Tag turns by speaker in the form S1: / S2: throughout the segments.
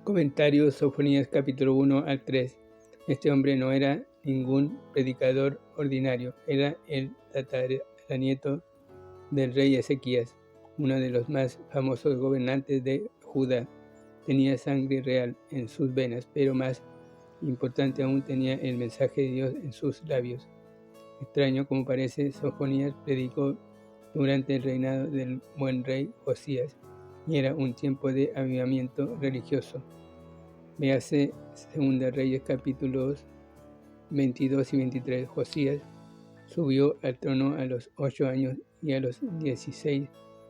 S1: Comentarios, Sofonías capítulo 1 al 3. Este hombre no era ningún predicador ordinario, era el tataranieto del rey Ezequías, uno de los más famosos gobernantes de Judá. Tenía sangre real en sus venas, pero más importante aún, tenía el mensaje de Dios en sus labios. Extraño como parece, Sofonías predicó durante el reinado del buen rey Josías, y era un tiempo de avivamiento religioso. Véase 2 Reyes capítulos 22 y 23. Josías subió al trono a los 8 años y a los 16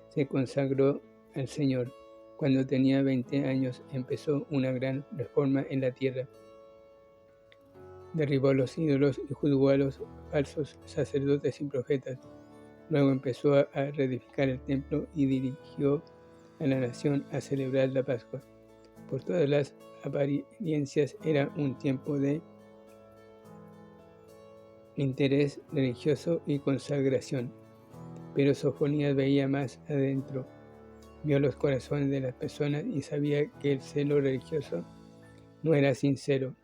S1: se consagró al Señor. Cuando tenía 20 años empezó una gran reforma en la tierra. Derribó los ídolos y juzgó a los falsos sacerdotes y profetas. Luego empezó a reedificar el templo y dirigió a la nación a celebrar la Pascua. Por todas las apariencias era un tiempo de interés religioso y consagración. Pero Sofonías veía más adentro, vio los corazones de las personas y sabía que el celo religioso no era sincero.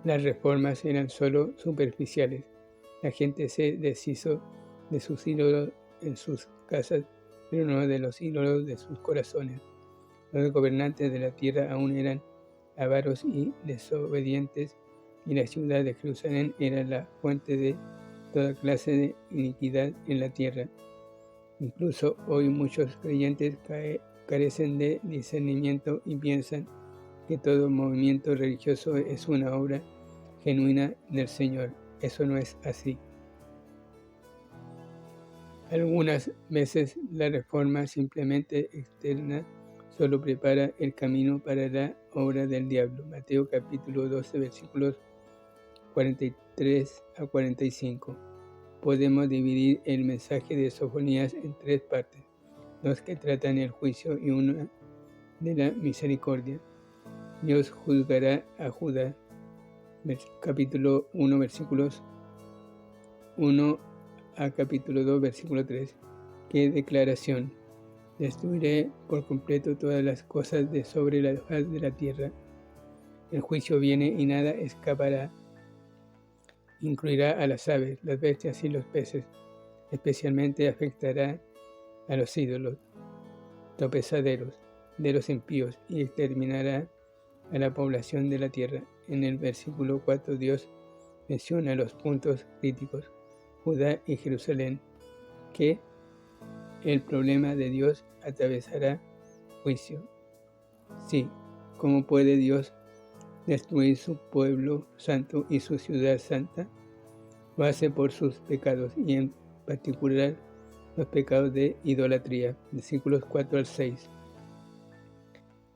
S1: Las reformas eran solo superficiales. La gente se deshizo de sus ídolos en sus casas, pero no de los ídolos de sus corazones. Los gobernantes de la tierra aún eran avaros y desobedientes, y la ciudad de Jerusalén era la fuente de toda clase de iniquidad en la tierra. Incluso hoy muchos creyentes carecen de discernimiento y piensan que todo movimiento religioso es una obra genuina del Señor. Eso no es así. Algunas veces la reforma simplemente externa solo prepara el camino para la obra del diablo. Mateo capítulo 12 versículos 43 a 45. Podemos dividir el mensaje de Sofonías en 3 partes, 2 que tratan el juicio y una de la misericordia. Dios juzgará a Judá, capítulo 1 versículos 1 a capítulo 2 versículo 3. ¡Qué declaración! Destruiré por completo todas las cosas de sobre la faz de la tierra. El juicio viene y nada escapará. Incluirá a las aves, las bestias y los peces. Especialmente afectará a los ídolos, tropezaderos de los impíos, y exterminará a la población de la tierra. En el versículo 4 Dios menciona los puntos críticos, Judá y Jerusalén, que el problema de Dios atravesará juicio. Sí, ¿cómo puede Dios destruir su pueblo santo y su ciudad santa? Lo hace por sus pecados, y en particular los pecados de idolatría. Versículos 4 al 6.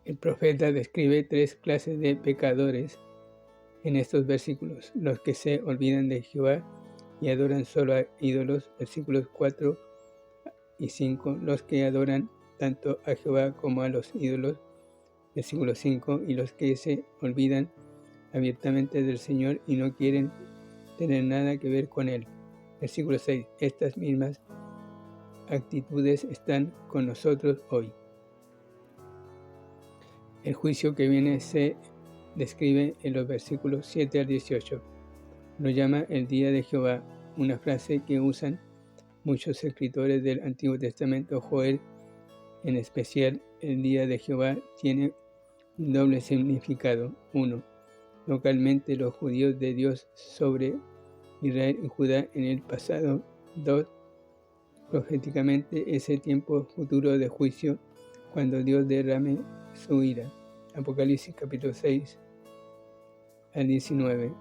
S1: El profeta describe 3 clases de pecadores en estos versículos: los que se olvidan de Jehová y adoran solo a ídolos, versículos 4 y 5, los que adoran tanto a Jehová como a los ídolos, versículo 5, y los que se olvidan abiertamente del Señor y no quieren tener nada que ver con Él, versículo 6. Estas mismas actitudes están con nosotros hoy. El juicio que viene se describe en los versículos 7 al 18. Lo llama el día de Jehová, una frase que usan muchos escritores del Antiguo Testamento. Joel, en especial, el día de Jehová tiene un doble significado. 1. Localmente los judíos de Dios sobre Israel y Judá en el pasado. 2. Proféticamente ese tiempo futuro de juicio cuando Dios derrame su ira. Apocalipsis capítulo 6 al 19.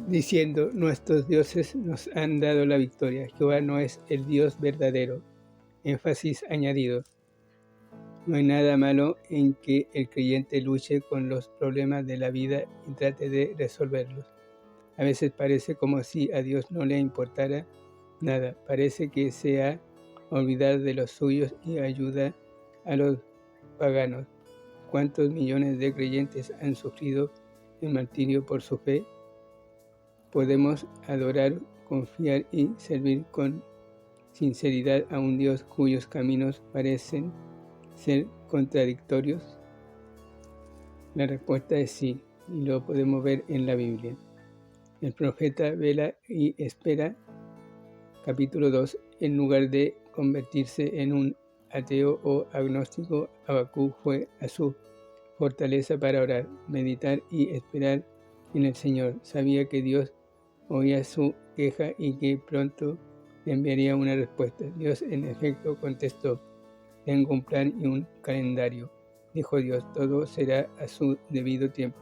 S1: Diciendo: nuestros dioses nos han dado la victoria. Jehová no es el Dios verdadero. Énfasis añadido. No hay nada malo en que el creyente luche con los problemas de la vida y trate de resolverlos. A veces parece como si a Dios no le importara nada. Parece que se ha olvidado de los suyos y ayuda a los paganos. ¿Cuántos millones de creyentes han sufrido el martirio por su fe? podemos adorar, confiar y servir con sinceridad a un Dios cuyos caminos parecen ser contradictorios? La respuesta es sí, y lo podemos ver en la Biblia. El profeta vela y espera, capítulo 2, en lugar de convertirse en un ateo o agnóstico, Habacuc fue a su fortaleza para orar, meditar y esperar en el Señor. Sabía que Dios oía su queja y que pronto le enviaría una respuesta. Dios en efecto contestó: tengo un plan y un calendario. Dijo Dios, todo será a su debido tiempo,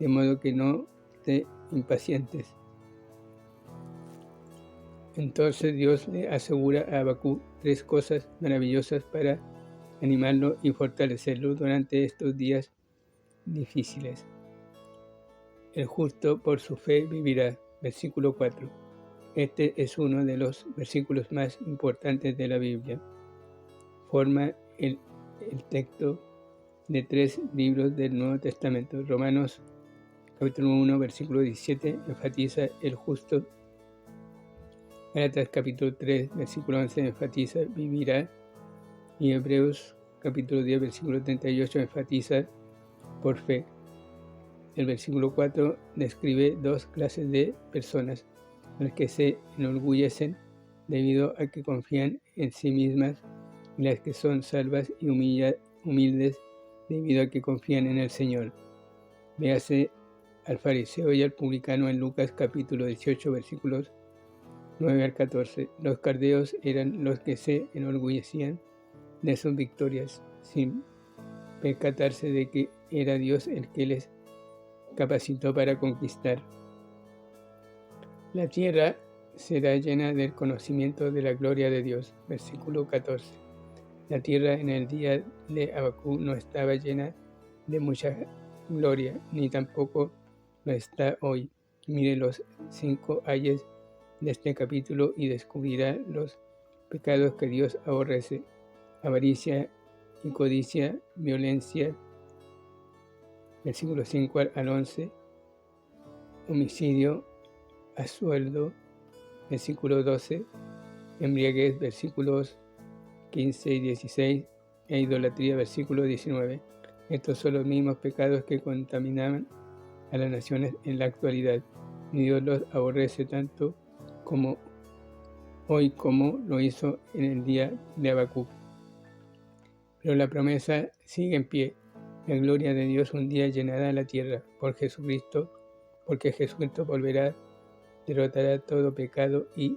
S1: de modo que no te impacientes. Entonces Dios le asegura a Habacuc 3 cosas maravillosas para animarlo y fortalecerlo durante estos días difíciles. El justo por su fe vivirá. Versículo 4. Este es uno de los versículos más importantes de la Biblia. Forma el texto de 3 libros del Nuevo Testamento. Romanos capítulo 1, versículo 17, enfatiza el justo. Gálatas capítulo 3, versículo 11, enfatiza vivirá. Y Hebreos capítulo 10, versículo 38, enfatiza por fe. El versículo 4 describe 2 clases de personas: las que se enorgullecen debido a que confían en sí mismas, y las que son salvas y humildes debido a que confían en el Señor. Véase al fariseo y al publicano en Lucas capítulo 18, versículos 9 al 14. Los caldeos eran los que se enorgullecían de sus victorias, sin percatarse de que era Dios el que les capacitó para conquistar. La tierra será llena del conocimiento de la gloria de Dios. Versículo 14. La tierra en el día de Habacuc no estaba llena de mucha gloria, ni tampoco lo está hoy. Mire los 5 ayes de este capítulo y descubrirá los pecados que Dios aborrece: avaricia y codicia, violencia, versículos 5 al 11, homicidio a sueldo, versículo 12, embriaguez, versículos 15 y 16, e idolatría, versículo 19. Estos son los mismos pecados que contaminaban a las naciones en la actualidad, y Dios los aborrece tanto como hoy como lo hizo en el día de Habacuc. Pero la promesa sigue en pie. La gloria de Dios un día llenará la tierra porque Jesucristo volverá, derrotará todo pecado y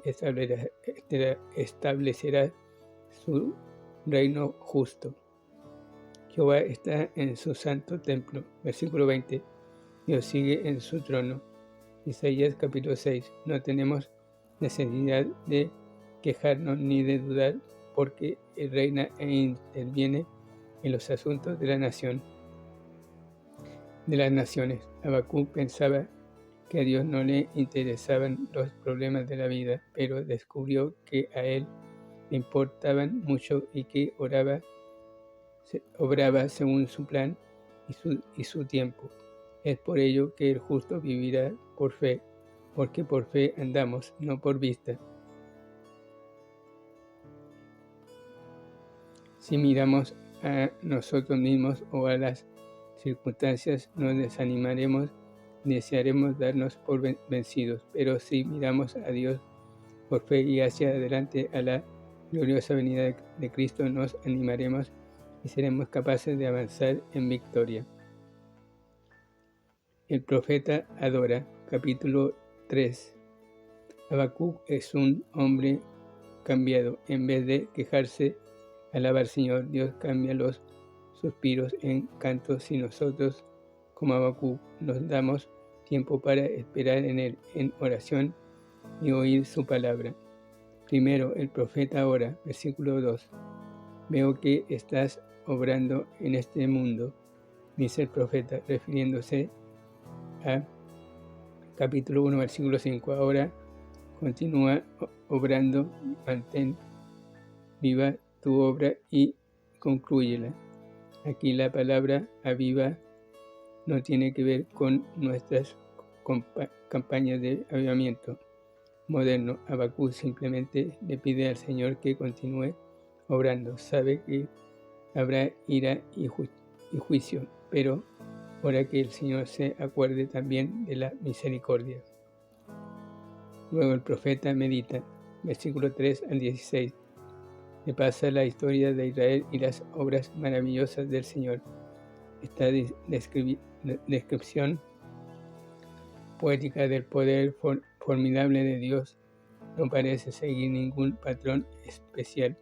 S1: establecerá su reino justo. Jehová está en su santo templo. Versículo 20. Dios sigue en su trono. Isaías capítulo 6. No tenemos necesidad de quejarnos ni de dudar, porque Él reina e interviene en los asuntos de las naciones. Habacuc pensaba que a Dios no le interesaban los problemas de la vida, pero descubrió que a Él le importaban mucho y que obraba según su plan y su tiempo. Es por ello que el justo vivirá por fe, porque por fe andamos, no por vista. Si miramos a nosotros mismos o a las circunstancias, nos desanimaremos y desearemos darnos por vencidos. Pero si miramos a Dios por fe y hacia adelante a la gloriosa venida de Cristo, nos animaremos y seremos capaces de avanzar en victoria. El profeta adora, capítulo 3. Habacuc es un hombre cambiado. En vez de quejarse, alaba al Señor. Dios cambia los suspiros en cantos si nosotros, como Habacuc, nos damos tiempo para esperar en Él, en oración y oír su palabra. Primero, el profeta ora, versículo 2. Veo que estás obrando en este mundo, dice el profeta, refiriéndose a capítulo 1, versículo 5. Ahora continúa obrando, mantén viva tu obra y conclúyela. Aquí la palabra aviva no tiene que ver con nuestras campañas de avivamiento moderno. Habacuc simplemente le pide al Señor que continúe obrando. Sabe que habrá ira y juicio, pero ora que el Señor se acuerde también de la misericordia. Luego el profeta medita, versículo 3 al 16. Le pasa la historia de Israel y las obras maravillosas del Señor. Esta descripción poética del poder formidable de Dios no parece seguir ningún patrón especial,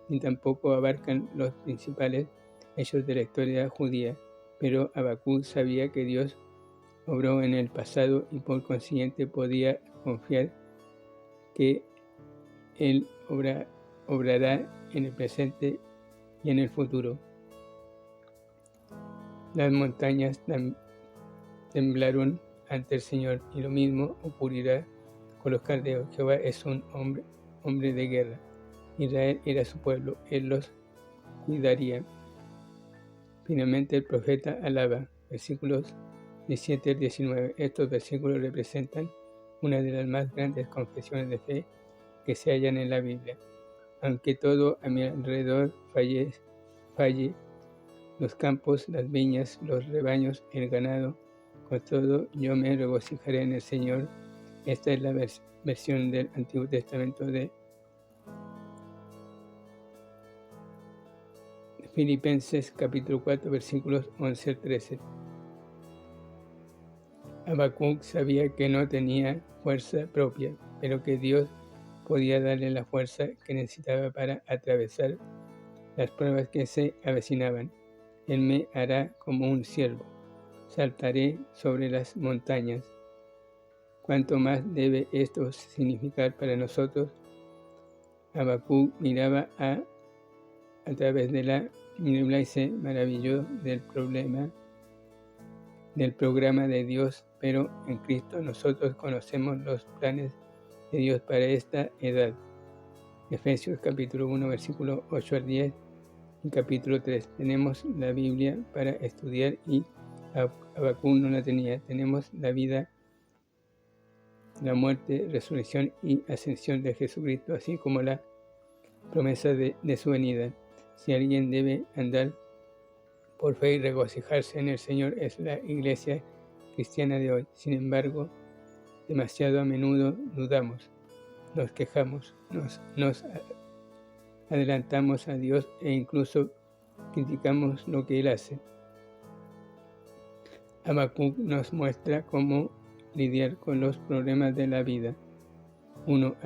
S1: ni tampoco abarcan los principales hechos de la historia judía, pero Habacuc sabía que Dios obró en el pasado y por consiguiente podía confiar que Él obrará en el presente y en el futuro. Las montañas temblaron ante el Señor, y lo mismo ocurrirá con los caldeos. Jehová es un hombre de guerra. Israel era su pueblo, Él los cuidaría. Finalmente el profeta alaba, versículos 17 al 19. Estos versículos representan una de las más grandes confesiones de fe que se hallan en la Biblia. Aunque todo a mi alrededor falle, los campos, las viñas, los rebaños, el ganado, con todo yo me regocijaré en el Señor. Esta es la versión del Antiguo Testamento de Filipenses capítulo 4 versículos 11 al 13. Habacuc sabía que no tenía fuerza propia, pero que Dios podía darle la fuerza que necesitaba para atravesar las pruebas que se avecinaban. Él me hará como un ciervo, saltaré sobre las montañas. ¿Cuánto más debe esto significar para nosotros? Habacuc miraba a través de la niebla y se maravilló del programa de Dios, pero en Cristo nosotros conocemos los planes de Dios para esta edad. Efesios capítulo 1 versículo 8 al 10 y capítulo 3. Tenemos la Biblia para estudiar y Habacuc no la tenía. Tenemos la vida, la muerte, resurrección y ascensión de Jesucristo, así como la promesa de su venida. Si alguien debe andar por fe y regocijarse en el Señor, es la iglesia cristiana de hoy. Sin embargo, demasiado a menudo dudamos, nos quejamos, nos adelantamos a Dios e incluso criticamos lo que Él hace. Habacuc nos muestra cómo lidiar con los problemas de la vida. 1.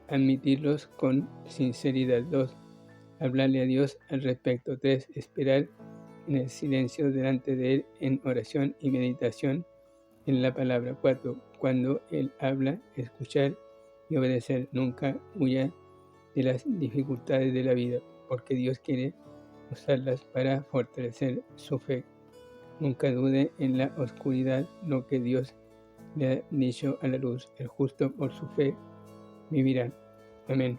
S1: Admitirlos con sinceridad. 2. Hablarle a Dios al respecto. 3. Esperar en el silencio delante de Él en oración y meditación en la palabra. 4. Cuando Él habla, escuchar y obedecer. Nunca huya de las dificultades de la vida, porque Dios quiere usarlas para fortalecer su fe. Nunca dude en la oscuridad lo que Dios le ha dicho a la luz. El justo por su fe vivirá. Amén.